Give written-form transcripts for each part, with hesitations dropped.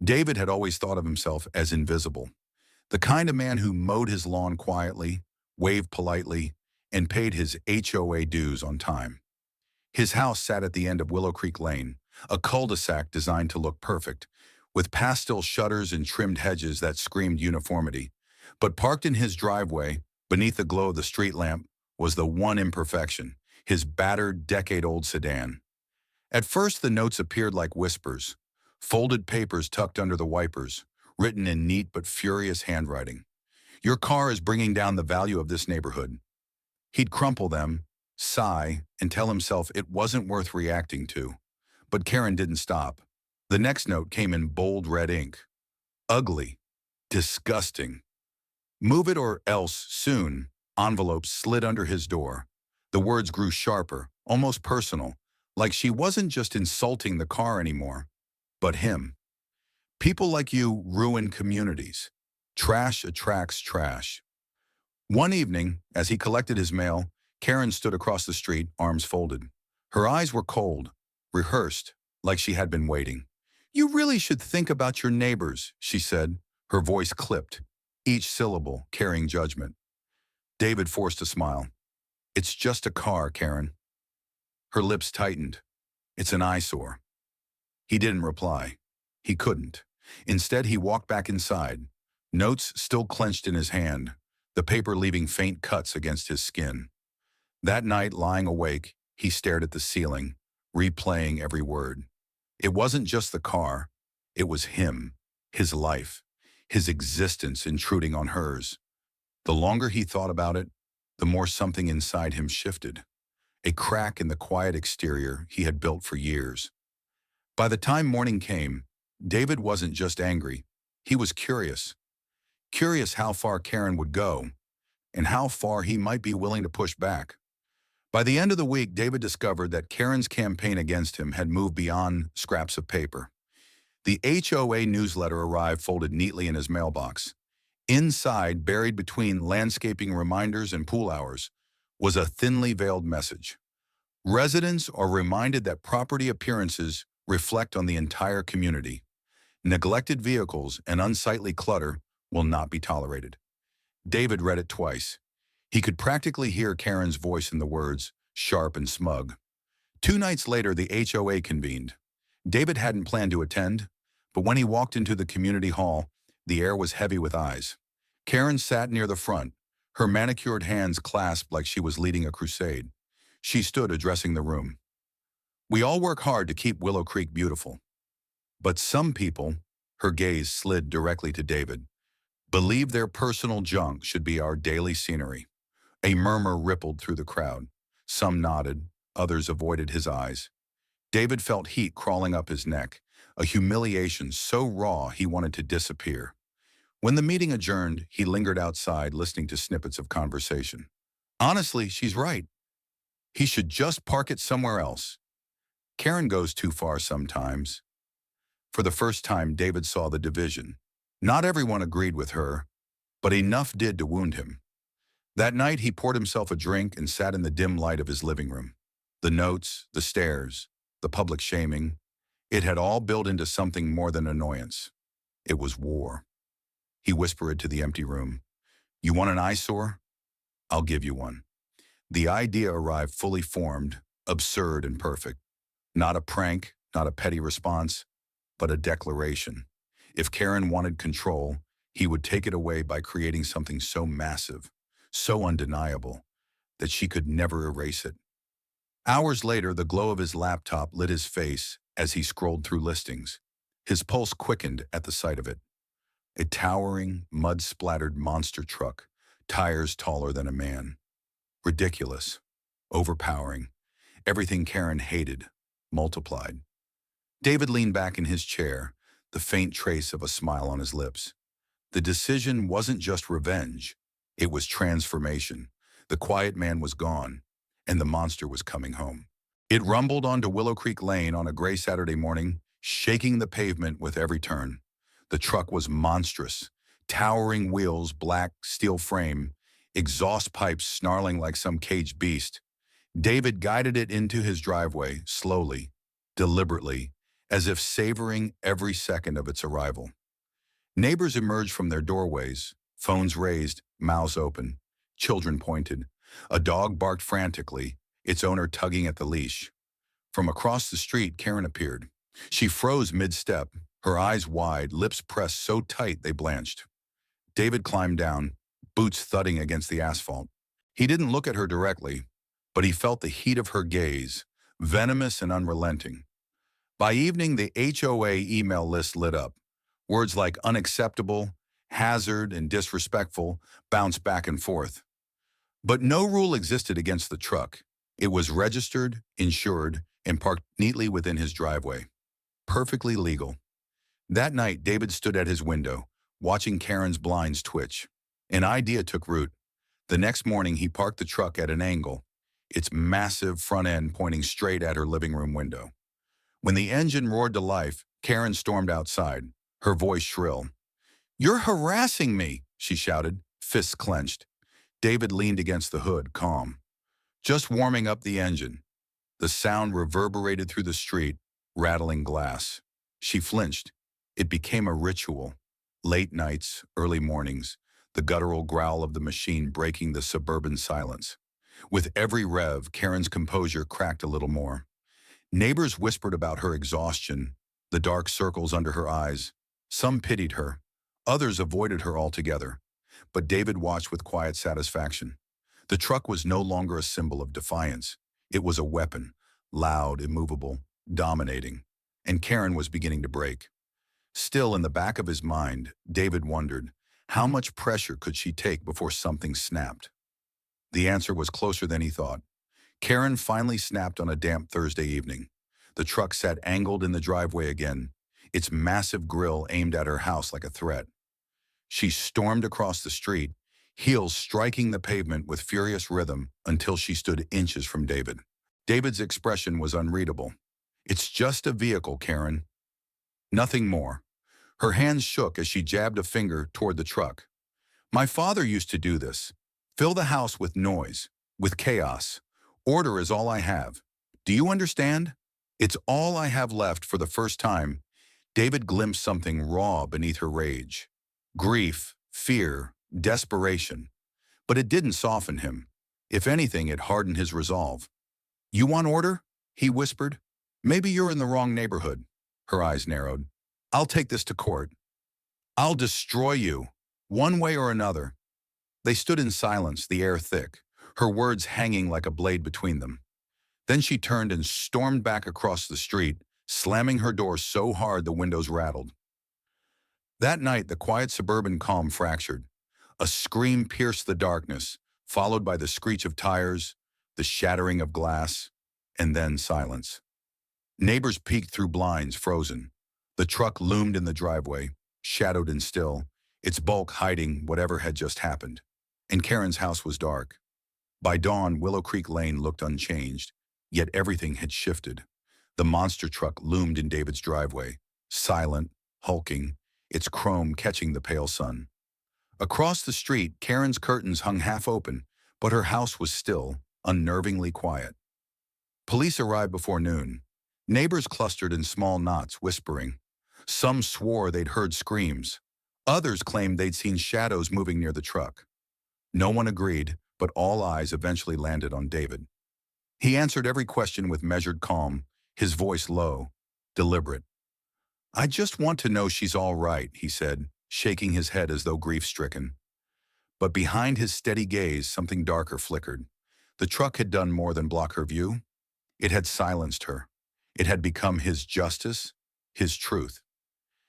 David had always thought of himself as invisible, the kind of man who mowed his lawn quietly, waved politely, and paid his HOA dues on time. His house sat at the end of Willow Creek Lane, a cul-de-sac designed to look perfect, with pastel shutters and trimmed hedges that screamed uniformity. But parked in his driveway, beneath the glow of the street lamp, was the one imperfection, his battered, decade-old sedan. At first, the notes appeared like whispers, folded papers tucked under the wipers, written in neat but furious handwriting. Your car is bringing down the value of this neighborhood. He'd crumple them, sigh, and tell himself it wasn't worth reacting to. But Karen didn't stop. The next note came in bold red ink. Ugly. Disgusting. Move it or else soon. Envelopes slid under his door. The words grew sharper, almost personal, like she wasn't just insulting the car anymore, but him. People like you ruin communities. Trash attracts trash. One evening, as he collected his mail, Karen stood across the street, arms folded. Her eyes were cold, rehearsed, like she had been waiting. You really should think about your neighbors, she said, her voice clipped, each syllable carrying judgment. David forced a smile. It's just a car, Karen. Her lips tightened. It's an eyesore. He didn't reply. He couldn't. Instead, he walked back inside, notes still clenched in his hand, the paper leaving faint cuts against his skin. That night, lying awake, he stared at the ceiling, replaying every word. It wasn't just the car. It was him, his life, his existence intruding on hers. The longer he thought about it, the more something inside him shifted, a crack in the quiet exterior he had built for years. By the time morning came, David wasn't just angry. He was curious. Curious how far Karen would go, and how far he might be willing to push back. By the end of the week, David discovered that Karen's campaign against him had moved beyond scraps of paper. The HOA newsletter arrived folded neatly in his mailbox. Inside, buried between landscaping reminders and pool hours, was a thinly veiled message. Residents are reminded that property appearances reflect on the entire community. Neglected vehicles and unsightly clutter will not be tolerated. David read it twice. He could practically hear Karen's voice in the words, sharp and smug. 2 nights later, the HOA convened. David hadn't planned to attend, but when he walked into the community hall, the air was heavy with eyes. Karen sat near the front, her manicured hands clasped like she was leading a crusade. She stood addressing the room. We all work hard to keep Willow Creek beautiful. But some people, her gaze slid directly to David, believe their personal junk should be our daily scenery. A murmur rippled through the crowd. Some nodded, others avoided his eyes. David felt heat crawling up his neck, a humiliation so raw he wanted to disappear. When the meeting adjourned, he lingered outside listening to snippets of conversation. Honestly, she's right. He should just park it somewhere else. Karen goes too far sometimes. For the first time, David saw the division. Not everyone agreed with her, but enough did to wound him. That night, he poured himself a drink and sat in the dim light of his living room. The notes, the stares, the public shaming, it had all built into something more than annoyance. It was war. He whispered to the empty room, You want an eyesore? I'll give you one. The idea arrived fully formed, absurd and perfect. Not a prank, not a petty response, but a declaration. If Karen wanted control, he would take it away by creating something so massive, so undeniable, that she could never erase it. Hours later, the glow of his laptop lit his face as he scrolled through listings. His pulse quickened at the sight of it. A towering, mud-splattered monster truck, tires taller than a man. Ridiculous, overpowering, everything Karen hated, multiplied. David leaned back in his chair, the faint trace of a smile on his lips. The decision wasn't just revenge, it was transformation. The quiet man was gone, and the monster was coming home. It rumbled onto Willow Creek Lane on a gray Saturday morning, shaking the pavement with every turn. The truck was monstrous, towering wheels, black steel frame, exhaust pipes snarling like some caged beast. David guided it into his driveway, slowly, deliberately, as if savoring every second of its arrival. Neighbors emerged from their doorways, phones raised, mouths open. Children pointed. A dog barked frantically, its owner tugging at the leash. From across the street, Karen appeared. She froze mid-step, her eyes wide, lips pressed so tight they blanched. David climbed down, boots thudding against the asphalt. He didn't look at her directly, but he felt the heat of her gaze, venomous and unrelenting. By evening, the HOA email list lit up. Words like unacceptable, hazard, and disrespectful bounced back and forth. But no rule existed against the truck. It was registered, insured, and parked neatly within his driveway. Perfectly legal. That night, David stood at his window, watching Karen's blinds twitch. An idea took root. The next morning, he parked the truck at an angle, its massive front end pointing straight at her living room window. When the engine roared to life, Karen stormed outside, her voice shrill. "You're harassing me," she shouted, fists clenched. David leaned against the hood, calm. "Just warming up the engine." The sound reverberated through the street, rattling glass. She flinched. It became a ritual. Late nights, early mornings, the guttural growl of the machine breaking the suburban silence. With every rev, Karen's composure cracked a little more. Neighbors whispered about her exhaustion, the dark circles under her eyes. Some pitied her. Others avoided her altogether. But David watched with quiet satisfaction. The truck was no longer a symbol of defiance. It was a weapon, loud, immovable, dominating. And Karen was beginning to break. Still, in the back of his mind, David wondered, how much pressure could she take before something snapped? The answer was closer than he thought. Karen finally snapped on a damp Thursday evening. The truck sat angled in the driveway again, its massive grille aimed at her house like a threat. She stormed across the street, heels striking the pavement with furious rhythm until she stood inches from David. David's expression was unreadable. "It's just a vehicle, Karen." Nothing more. Her hands shook as she jabbed a finger toward the truck. "My father used to do this. Fill the house with noise, with chaos. Order is all I have. Do you understand? It's all I have left." For the first time, David glimpsed something raw beneath her rage. Grief, fear, desperation. But it didn't soften him. If anything, it hardened his resolve. "You want order?" he whispered. "Maybe you're in the wrong neighborhood." Her eyes narrowed. "I'll take this to court. I'll destroy you, one way or another." They stood in silence, the air thick, her words hanging like a blade between them. Then she turned and stormed back across the street, slamming her door so hard the windows rattled. That night, the quiet suburban calm fractured. A scream pierced the darkness, followed by the screech of tires, the shattering of glass, and then silence. Neighbors peeked through blinds, frozen. The truck loomed in the driveway, shadowed and still, its bulk hiding whatever had just happened. And Karen's house was dark. By dawn, Willow Creek Lane looked unchanged, yet everything had shifted. The monster truck loomed in David's driveway, silent, hulking, its chrome catching the pale sun. Across the street, Karen's curtains hung half open, but her house was still, unnervingly quiet. Police arrived before noon. Neighbors clustered in small knots, whispering. Some swore they'd heard screams. Others claimed they'd seen shadows moving near the truck. No one agreed, but all eyes eventually landed on David. He answered every question with measured calm, his voice low, deliberate. "I just want to know she's all right," he said, shaking his head as though grief-stricken. But behind his steady gaze, something darker flickered. The truck had done more than block her view. It had silenced her. It had become his justice, his truth.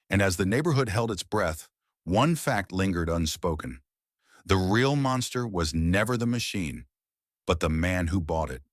And as the neighborhood held its breath, one fact lingered unspoken. The real monster was never the machine, but the man who bought it.